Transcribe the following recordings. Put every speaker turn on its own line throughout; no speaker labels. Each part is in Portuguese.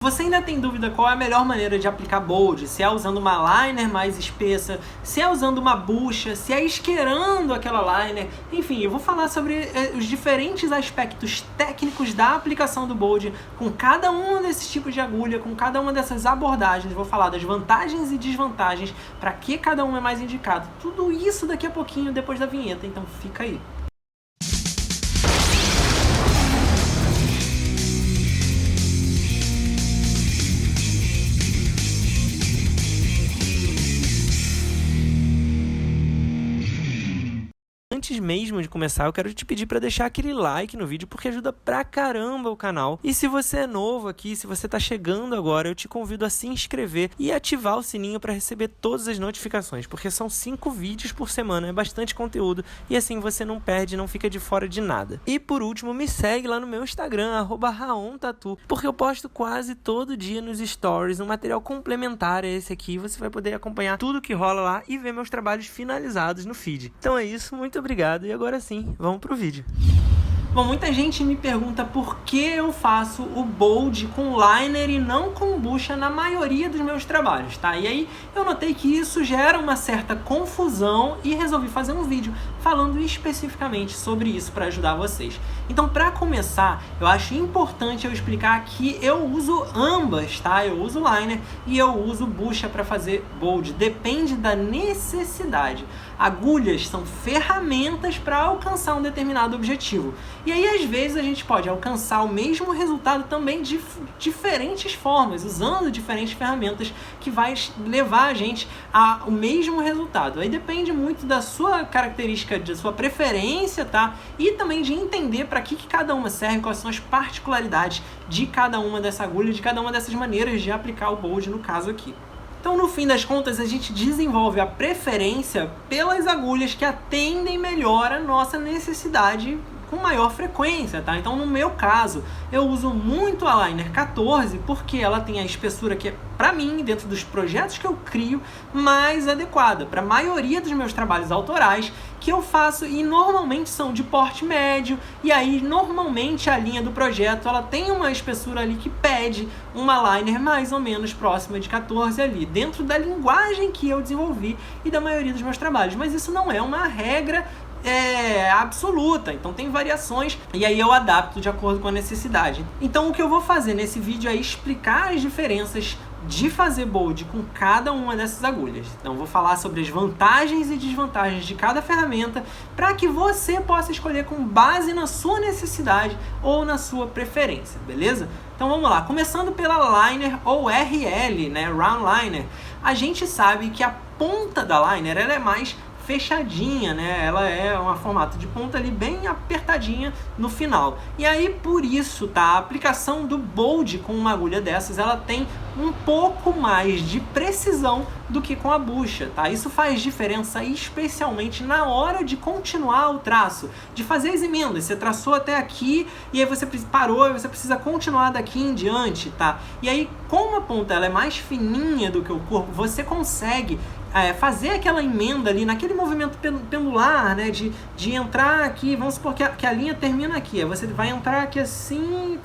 Você ainda tem dúvida qual é a melhor maneira de aplicar bold? Se é usando uma liner mais espessa, se é usando uma bucha, se é esquerando aquela liner, enfim, eu vou falar sobre os diferentes aspectos técnicos da aplicação do bold com cada um desses tipos de agulha, com cada uma dessas abordagens. Vou falar das vantagens e desvantagens, para que cada um é mais indicado. Tudo isso daqui a pouquinho depois da vinheta, então fica aí. Antes mesmo de começar, eu quero te pedir para deixar aquele like no vídeo, porque ajuda pra caramba o canal. E se você é novo aqui, se você tá chegando agora, eu te convido a se inscrever e ativar o sininho para receber todas as notificações, porque são 5 vídeos por semana, é bastante conteúdo, e assim você não perde, não fica de fora de nada. E por último, me segue lá no meu Instagram, @raontatu, porque eu posto quase todo dia nos stories um material complementar a esse aqui, você vai poder acompanhar tudo que rola lá e ver meus trabalhos finalizados no feed. Então é isso, muito obrigado e agora sim, vamos pro vídeo. Bom, muita gente me pergunta por que eu faço o bold com liner e não com bucha na maioria dos meus trabalhos, tá? E aí eu notei que isso gera uma certa confusão e resolvi fazer um vídeo falando especificamente sobre isso para ajudar vocês. Então, para começar, eu acho importante eu explicar que eu uso ambas, tá? Eu uso liner e eu uso bucha para fazer bold, depende da necessidade. Agulhas são ferramentas para alcançar um determinado objetivo. E aí, às vezes, a gente pode alcançar o mesmo resultado também de diferentes formas, usando diferentes ferramentas que vai levar a gente ao mesmo resultado. Aí depende muito da sua característica, da sua preferência, tá? E também de entender para que cada uma serve, quais são as particularidades de cada uma dessa agulha, de cada uma dessas maneiras de aplicar o bold no caso aqui. Então, no fim das contas, a gente desenvolve a preferência pelas agulhas que atendem melhor a nossa necessidade com maior frequência, tá? Então, no meu caso, eu uso muito a liner 14 porque ela tem a espessura que é, para mim, dentro dos projetos que eu crio, mais adequada para a maioria dos meus trabalhos autorais que eu faço e normalmente são de porte médio, e aí normalmente a linha do projeto ela tem uma espessura ali que pede uma liner mais ou menos próxima de 14 ali, dentro da linguagem que eu desenvolvi e da maioria dos meus trabalhos, mas isso não é uma regra absoluta, então tem variações e aí eu adapto de acordo com a necessidade. Então o que eu vou fazer nesse vídeo é explicar as diferenças de fazer bold com cada uma dessas agulhas. Então vou falar sobre as vantagens e desvantagens de cada ferramenta para que você possa escolher com base na sua necessidade ou na sua preferência, beleza? Então vamos lá, começando pela liner ou RL, né, Round Liner. A gente sabe que a ponta da liner ela é mais fechadinha, né? Ela é um formato de ponta ali bem apertadinha no final. E aí por isso, tá? A aplicação do bold com uma agulha dessas, ela tem um pouco mais de precisão do que com a bucha, tá? Isso faz diferença especialmente na hora de continuar o traço, de fazer as emendas. Você traçou até aqui e aí você parou e você precisa continuar daqui em diante, tá? E aí, como a ponta ela é mais fininha do que o corpo, você consegue fazer aquela emenda ali, naquele movimento pendular, né, de entrar aqui, vamos supor que a linha termina aqui, aí você vai entrar aqui assim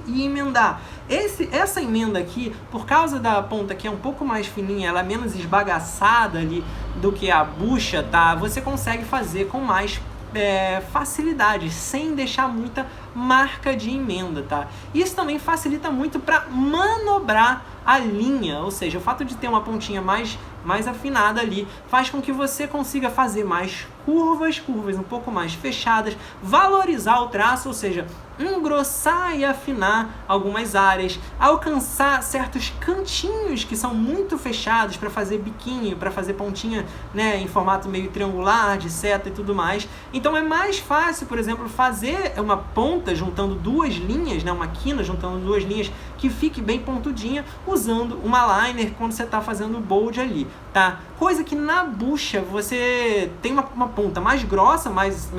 e emendar. Essa emenda aqui, por causa da ponta que é um pouco mais fininha, ela é menos esbagaçada ali do que a bucha, tá? Você consegue fazer com mais facilidade, sem deixar muita marca de emenda, tá? Isso também facilita muito para manobrar a linha, ou seja, o fato de ter uma pontinha mais afinada ali faz com que você consiga fazer mais curvas um pouco mais fechadas, valorizar o traço, ou seja, engrossar e afinar algumas áreas, alcançar certos cantinhos que são muito fechados para fazer biquinho, para fazer pontinha, né, em formato meio triangular, de seta e tudo mais. Então é mais fácil, por exemplo, fazer uma ponta juntando duas linhas, né, uma quina juntando duas linhas que fique bem pontudinha, usando uma liner quando você está fazendo o bold ali, tá? Coisa que na bucha você tem uma ponta mais grossa, mais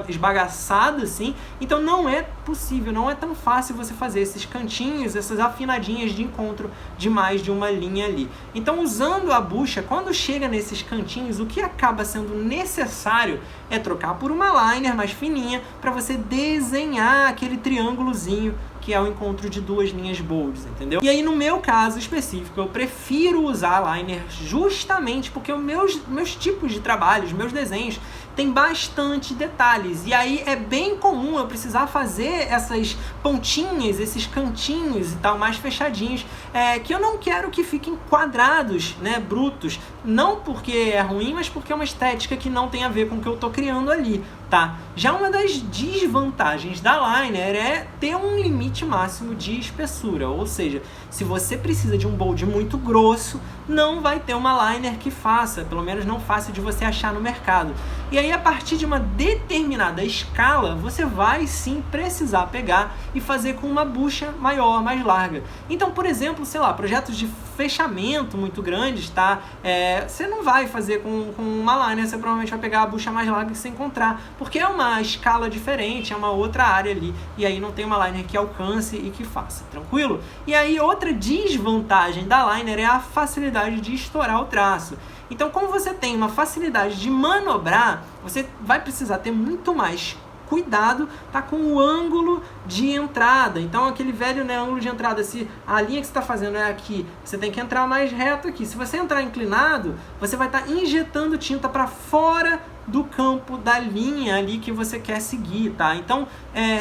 esbagaçada assim, então não é possível, não é tão fácil você fazer esses cantinhos, essas afinadinhas de encontro de mais de uma linha ali. Então, usando a bucha, quando chega nesses cantinhos, o que acaba sendo necessário é trocar por uma liner mais fininha para você desenhar aquele triângulozinho que é o encontro de duas linhas bolds, entendeu? E aí, no meu caso específico, eu prefiro usar liner justamente porque os meus tipos de trabalhos, meus desenhos, tem bastante detalhes, e aí é bem comum eu precisar fazer essas pontinhas, esses cantinhos e tal, mais fechadinhos, que eu não quero que fiquem quadrados, né, brutos, não porque é ruim, mas porque é uma estética que não tem a ver com o que eu tô criando ali, tá? Já uma das desvantagens da liner é ter um limite máximo de espessura, ou seja, se você precisa de um bold muito grosso, não vai ter uma liner que faça, pelo menos não fácil de você achar no mercado. E aí, a partir de uma determinada escala, você vai sim precisar pegar e fazer com uma bucha maior, mais larga. Então, por exemplo, sei lá, projetos de fechamento muito grandes, tá? Você não vai fazer com uma liner, você provavelmente vai pegar a bucha mais larga que você encontrar, porque é uma escala diferente, é uma outra área ali, e aí não tem uma liner que alcance e que faça, tranquilo? E aí, outra desvantagem da liner é a facilidade de estourar o traço. Então, como você tem uma facilidade de manobrar, você vai precisar ter muito mais cuidado, tá, com o ângulo de entrada. Então, aquele velho, né, ângulo de entrada, se a linha que você está fazendo é aqui, você tem que entrar mais reto aqui. Se você entrar inclinado, você vai estar injetando tinta para fora do campo da linha ali que você quer seguir, tá? Então,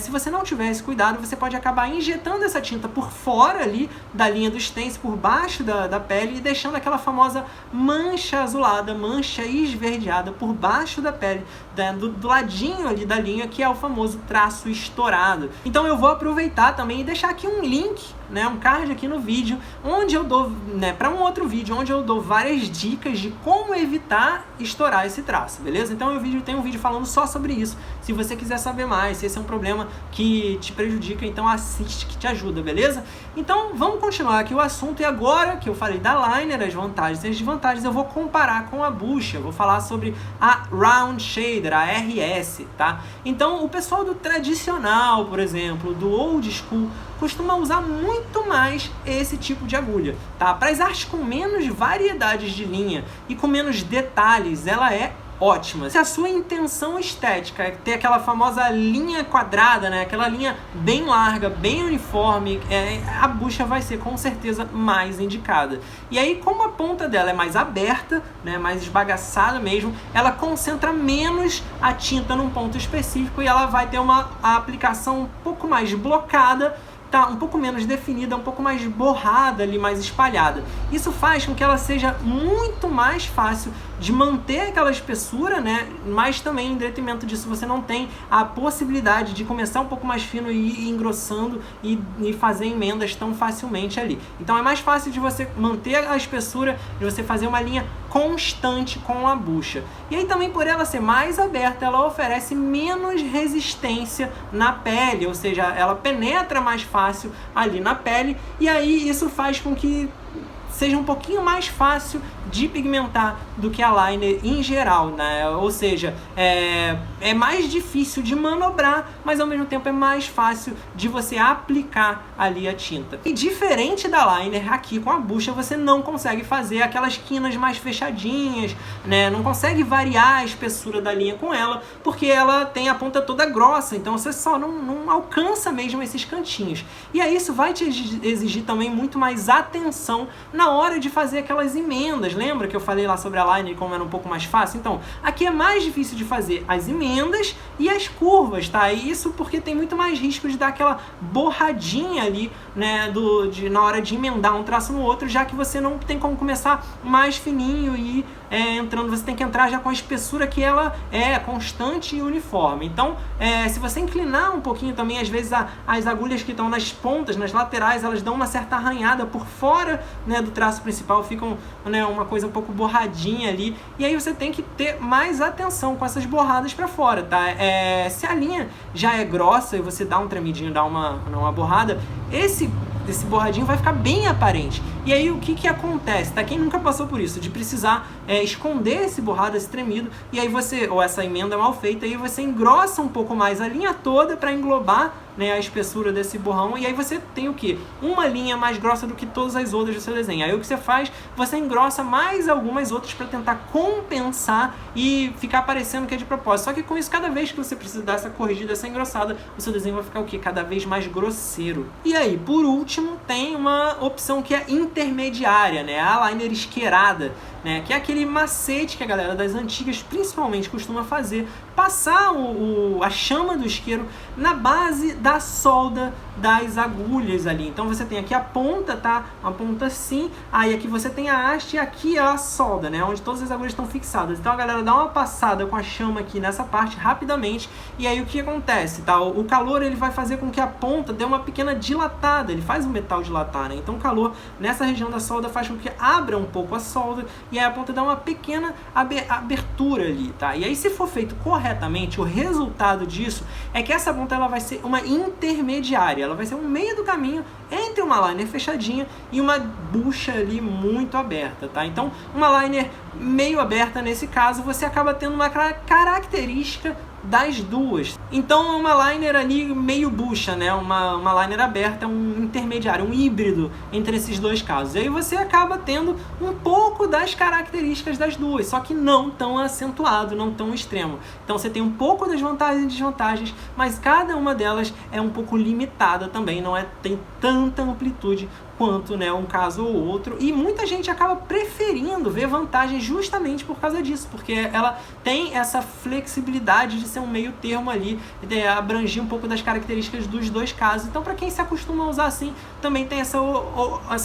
se você não tiver esse cuidado, você pode acabar injetando essa tinta por fora ali da linha do stencil, por baixo da pele, e deixando aquela famosa mancha azulada, mancha esverdeada por baixo da pele, do ladinho ali da linha, que é o famoso traço estourado. Então, eu vou aproveitar também e deixar aqui um link, né, um card aqui no vídeo, onde eu dou, né, para um outro vídeo, onde eu dou várias dicas de como evitar estourar esse traço, beleza? Então tem um vídeo falando só sobre isso, se você quiser saber mais, se esse é um problema que te prejudica, então assiste que te ajuda, beleza? Então vamos continuar aqui o assunto, e agora que eu falei da liner, as vantagens e as desvantagens, eu vou comparar com a bucha, eu vou falar sobre a Round Shader, a RS, tá? Então o pessoal do tradicional, por exemplo, do old school, costuma usar muito mais esse tipo de agulha, tá? Para as artes com menos variedades de linha e com menos detalhes, ela é ótima. Se a sua intenção estética é ter aquela famosa linha quadrada, né, aquela linha bem larga, bem uniforme, a bucha vai ser com certeza mais indicada. E aí, como a ponta dela é mais aberta, né, mais esbagaçada mesmo, ela concentra menos a tinta num ponto específico e ela vai ter uma aplicação um pouco mais blocada, tá, um pouco menos definida, um pouco mais borrada ali, mais espalhada. Isso faz com que ela seja muito mais fácil de manter aquela espessura, né? Mas também, em detrimento disso, você não tem a possibilidade de começar um pouco mais fino e ir engrossando e fazer emendas tão facilmente ali. Então é mais fácil de você manter a espessura, de você fazer uma linha constante com a bucha. E aí também, por ela ser mais aberta, ela oferece menos resistência na pele, ou seja, ela penetra mais fácil ali na pele, e aí isso faz com que seja um pouquinho mais fácil de pigmentar do que a liner em geral, né? Ou seja, é mais difícil de manobrar, mas ao mesmo tempo é mais fácil de você aplicar ali a tinta. E diferente da liner, aqui com a bucha você não consegue fazer aquelas quinas mais fechadinhas, né? Não consegue variar a espessura da linha com ela, porque ela tem a ponta toda grossa, então você só não alcança mesmo esses cantinhos. E aí isso vai te exigir também muito mais atenção na hora de fazer aquelas emendas. Lembra que eu falei lá sobre a liner como era um pouco mais fácil? Então, aqui é mais difícil de fazer as emendas e as curvas, tá? E isso porque tem muito mais risco de dar aquela borradinha ali, né, na hora de emendar um traço no outro, já que você não tem como começar mais fininho e entrando, você tem que entrar já com a espessura que ela é constante e uniforme. Então, se você inclinar um pouquinho também, às vezes as agulhas que estão nas pontas, nas laterais, elas dão uma certa arranhada por fora, né, do traço principal, ficam, né, uma coisa um pouco borradinha ali, e aí você tem que ter mais atenção com essas borradas para fora, tá? Se a linha já é grossa e você dá um tremidinho, dá uma borrada, esse borradinho vai ficar bem aparente. E aí o que acontece, tá? Quem nunca passou por isso, de precisar esconder esse borrado, esse tremido, e aí ou essa emenda mal feita, aí você engrossa um pouco mais a linha toda para englobar né, a espessura desse borrão, e aí você tem o quê? Uma linha mais grossa do que todas as outras do seu desenho. Aí o que você faz? Você engrossa mais algumas outras para tentar compensar e ficar parecendo que é de propósito. Só que com isso, cada vez que você precisa dar essa corrigida, essa engrossada, o seu desenho vai ficar o quê? Cada vez mais grosseiro. E aí, por último, tem uma opção que é intermediária, né? A liner esquerada, né? Que é aquele macete que a galera das antigas principalmente costuma fazer, passar a chama do isqueiro na base da solda das agulhas ali. Então você tem aqui a ponta, tá? Uma ponta assim, aí aqui você tem a haste e aqui é a solda, né? Onde todas as agulhas estão fixadas. Então a galera dá uma passada com a chama aqui nessa parte rapidamente, e aí o que acontece, tá? O calor ele vai fazer com que a ponta dê uma pequena dilatada, ele faz o metal dilatar, né? Então o calor nessa região da solda faz com que abra um pouco a solda, e aí a ponta dá uma pequena abertura ali, tá? E aí, se for feito corretamente, o resultado disso é que essa ponta ela vai ser uma intermediária, ela vai ser um meio do caminho entre uma liner fechadinha e uma bucha ali muito aberta, tá? Então, uma liner meio aberta, nesse caso, você acaba tendo uma característica das duas. Então é uma liner ali meio bucha, né? Uma liner aberta, um intermediário, um híbrido entre esses dois casos. E aí você acaba tendo um pouco das características das duas, só que não tão acentuado, não tão extremo. Então você tem um pouco das vantagens e desvantagens, mas cada uma delas é um pouco limitada também, não tem tanta amplitude quanto, né, um caso ou outro, e muita gente acaba preferindo ver vantagens justamente por causa disso, porque ela tem essa flexibilidade de ser um meio termo ali, de abranger um pouco das características dos dois casos. Então, para quem se acostuma a usar assim, também tem essa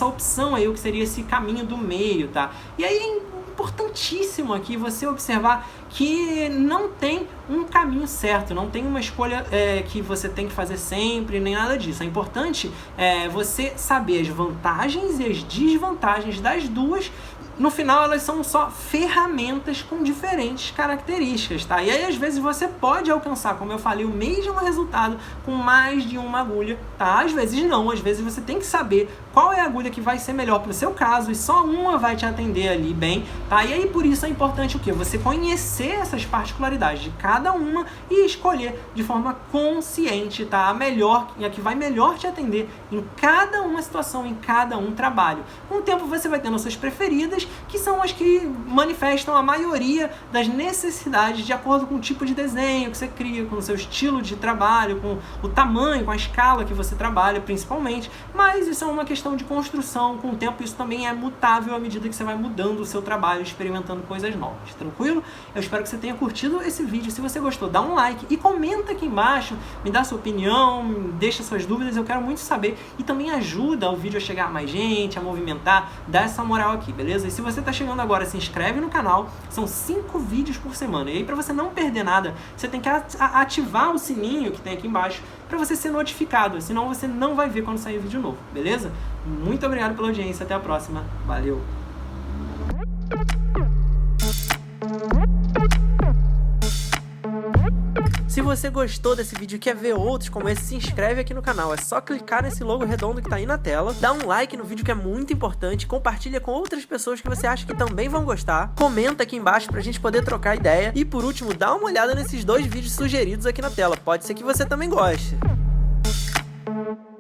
opção aí, o que seria esse caminho do meio, tá? E aí, importantíssimo aqui você observar que não tem um caminho certo, não tem uma escolha que você tem que fazer sempre, nem nada disso. É importante você saber as vantagens e as desvantagens das duas. No final, elas são só ferramentas com diferentes características, tá? E aí, às vezes, você pode alcançar, como eu falei, o mesmo resultado com mais de uma agulha, tá? Às vezes não, às vezes você tem que saber qual é a agulha que vai ser melhor para o seu caso e só uma vai te atender ali bem, tá? E aí, por isso é importante o quê? Você conhecer essas particularidades de cada uma e escolher de forma consciente, tá? A que vai melhor te atender em cada uma situação, em cada um trabalho. Com o tempo, você vai tendo as suas preferidas, que são as que manifestam a maioria das necessidades de acordo com o tipo de desenho que você cria, com o seu estilo de trabalho, com o tamanho, com a escala que você trabalha, principalmente. Mas isso é uma questão de construção. Com o tempo, isso também é mutável à medida que você vai mudando o seu trabalho, experimentando coisas novas. Tranquilo? Eu espero que você tenha curtido esse vídeo. Se você gostou, dá um like e comenta aqui embaixo, me dá sua opinião, deixa suas dúvidas, eu quero muito saber. E também ajuda o vídeo a chegar a mais gente, a movimentar, dá essa moral aqui, beleza? E se você está chegando agora, se inscreve no canal, são 5 vídeos por semana. E aí, para você não perder nada, você tem que ativar o sininho que tem aqui embaixo para você ser notificado, senão você não vai ver quando sair vídeo novo, beleza? Muito obrigado pela audiência, até a próxima, valeu! Se você gostou desse vídeo e quer ver outros como esse, se inscreve aqui no canal. É só clicar nesse logo redondo que tá aí na tela, dá um like no vídeo que é muito importante, compartilha com outras pessoas que você acha que também vão gostar, comenta aqui embaixo pra gente poder trocar ideia e, por último, dá uma olhada nesses 2 vídeos sugeridos aqui na tela. Pode ser que você também goste.